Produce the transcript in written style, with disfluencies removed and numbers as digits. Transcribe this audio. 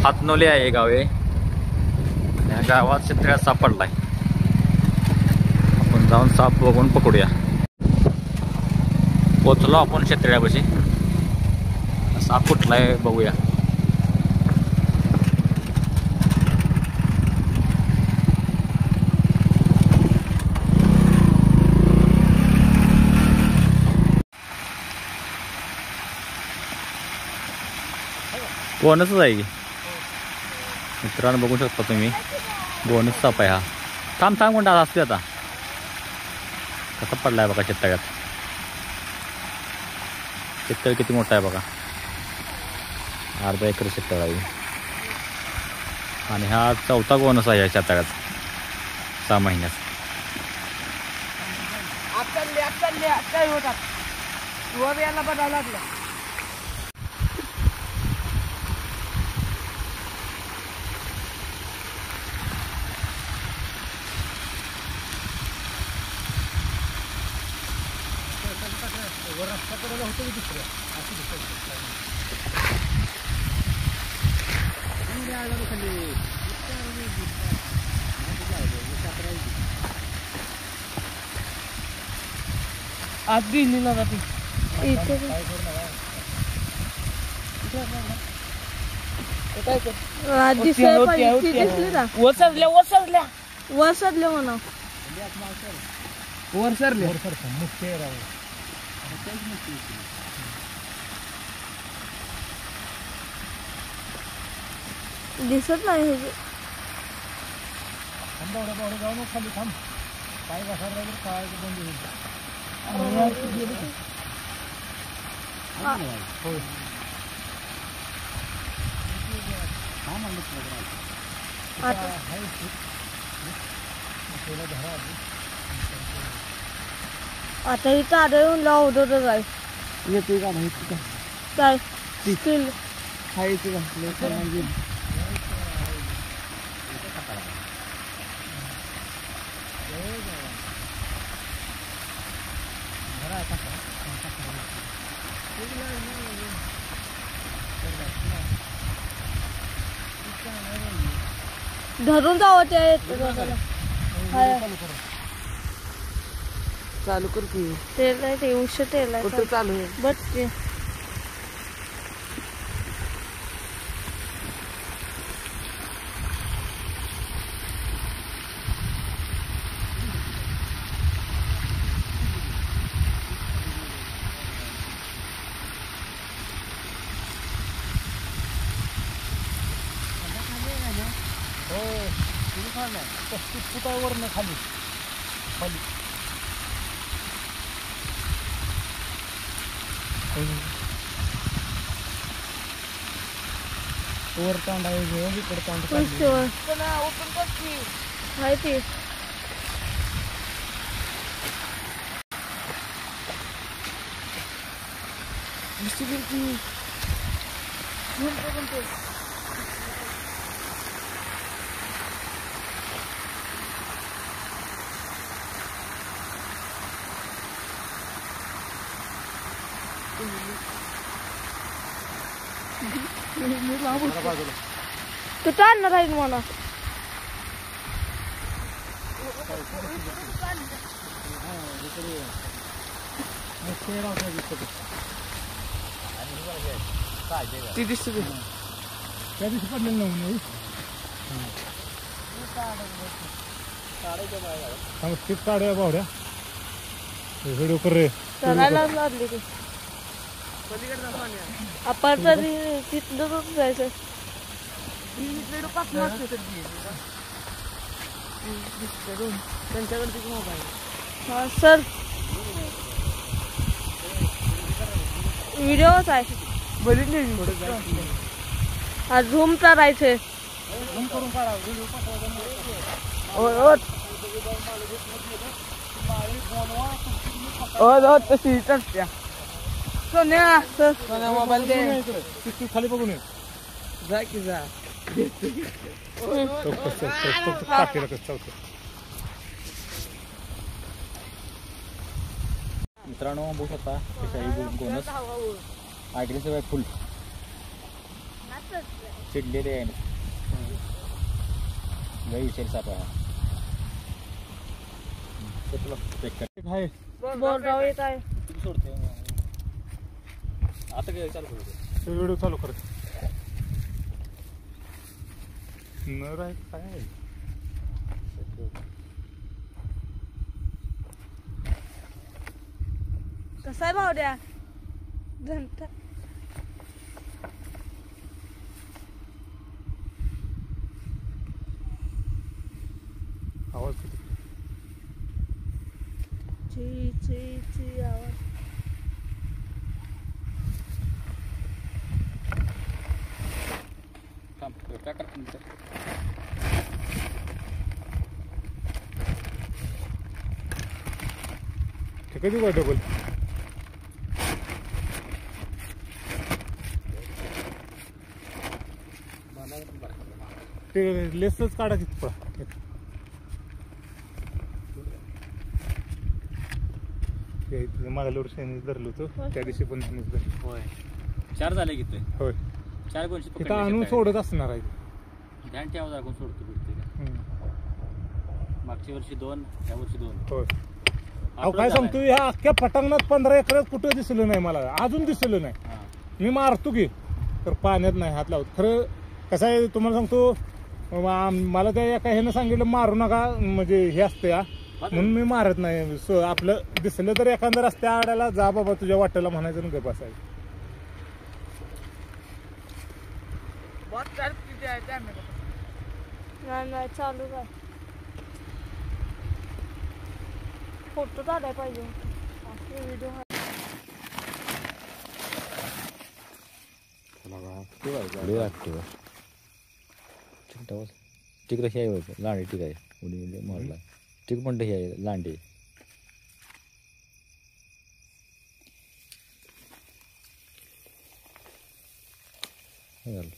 हातनोली आहे गाव आहे. या गावात शेतकऱ्या सापडलाय. आपण जाऊन साप बघून पकडूया. पोचलो आपण शेतकऱ्यापाशी. साप कुठलाय बघूया. गोनच आहे की मित्रांनो, बघू शकता तुम्ही. गोनच साप आहे हा. थांब थांब कोणता असते आता. कसा पडलाय बघा शेतकऱ्यात. शेतकरी किती मोठा आहे बघा. अर्धा एकर शेतकरी आहे आणि हा 4था गोनस आहे या शेतकऱ्यात 6 महिन्यात. आज दिल्लीला जाते. वरसरले म्हणा वरसरले दिसत नाही. खाली थांब. काय बसायला काय बंद होईल. आता इथं आढळून लावतो काय येते का नाही काय स्टील खायचं घातलं. धरून जावं ते चालू कर की तेल आहे ते उष्ट तेल आहे कुठं चालू आहे बट ते फुटावरनं खाली खाली वर तांड आहे इकडे तांड माहिती कुठं आणणार आहे मला ती दिसते त्या दिवशी पडलेलं नाही काढूया बावड्या व्हिडिओ कर रे चढायला लागली ती आपण तरी तिथलं जायचं. त्यांच्याकडे मोबाईल सर व्हिडिओच आहे बघितले आज झूम करायचे. झूम करून काढा व्हिडिओ तशी चढत्या सोन्या सोन्या मोबाईल दे खाली बघून जा की जा. मित्रांनो बघू शकता गोनस अग्रेसिव्ह आहे फुल. चिडलेले आहे लई विषय साप आहे हाय बोरगाव येत आहे. सोडते आता काय चालू करतो व्हिडिओ चालू करत नर आहे काय आहे? कसा आहे भावड्या घंटा आवाज किती ची ची ची आवाज. ट्रॅक्टर ते कधी काय डबल ते लेसच काढा तिथं मागल्या वर्षी धरलं होतं त्या दिवशी पण त्यांनीच धरलं. होय 4 झाले की ते होय 4 कोणशी तिथं आणून सोडत असणार आहे ध्यान ठेवा जरा कोण सोडतो भेटते का मागच्या वर्षी 2 या वर्षी 2 होय अहो काय सांगतो ह्या अख्ख्या पटांगणात 15 एकरात कुठं दिसलं नाही मला अजून दिसलं नाही. मी मारतो की तर पाण्यात नाही हात लावत. खरं कसं आहे तुम्हाला सांगतो मला त्या एका ह्यानं सांगितलं मारू नका म्हणजे हे असते म्हणून मी मारत नाही. आपलं दिसलं तर एखाद्या रस्त्या आड्याला जा बाबा तुझ्या वाटेला म्हणायचं ना गप असायचं. नाही चालू आहे. फोटो काढायला पाहिजे व्हिडिओ. टिक रशी आहे लांडे टिक आहे उडी मारला टिक पण हे आहे लांडे झालं